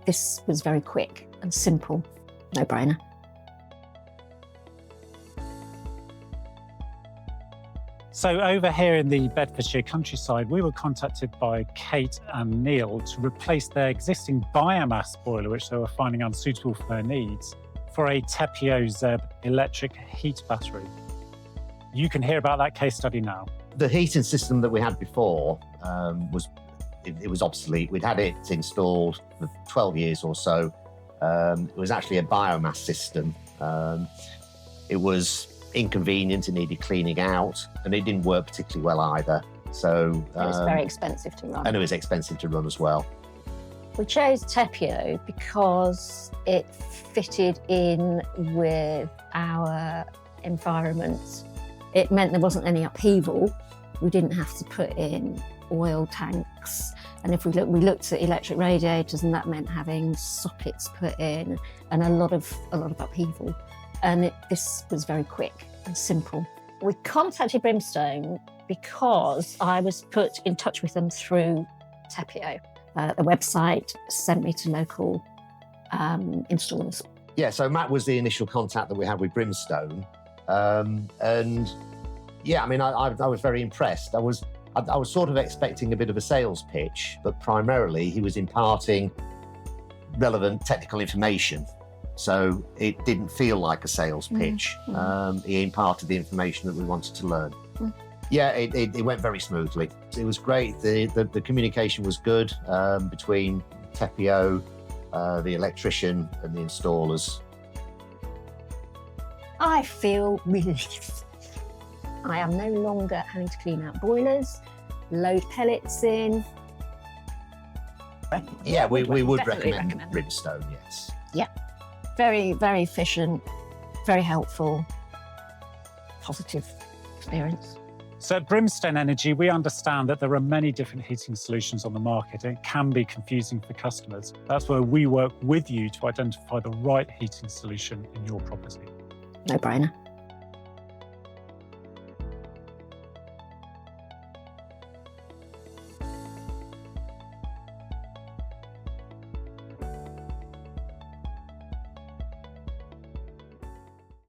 this was very quick and simple, no-brainer. So over here in the Bedfordshire countryside, we were contacted by Kate and Neil to replace their existing biomass boiler, which they were finding unsuitable for their needs, for a tepeo ZEB electric heat battery. You can hear about that case study now. The heating system that we had before was obsolete. We'd had it installed for 12 years or so. It was actually a biomass system. It was inconvenient, it needed cleaning out, and it didn't work particularly well either. So it was very expensive to run. And it was expensive to run as well. We chose tepeo because it fitted in with our environment. It meant there wasn't any upheaval. We didn't have to put in oil tanks. And if we looked at electric radiators, and that meant having sockets put in and a lot of upheaval. And this was very quick and simple. We contacted Brimstone because I was put in touch with them through tepeo. The website sent me to local installers. Yeah, so Matt was the initial contact that we had with Brimstone. And yeah, I mean, I was very impressed. I was sort of expecting a bit of a sales pitch, but primarily he was imparting relevant technical information. So it didn't feel like a sales pitch. He imparted the information that we wanted to learn. Yeah, it went very smoothly. It was great. The communication was good between tepeo, the electrician and the installers. I feel relief. I am no longer having to clean out boilers, load pellets in. Yeah, we would recommend Brimstone, yes. Yeah. Very, very efficient, very helpful, positive experience. So at Brimstone Energy, we understand that there are many different heating solutions on the market, and it can be confusing for customers. That's where we work with you to identify the right heating solution in your property. No-brainer.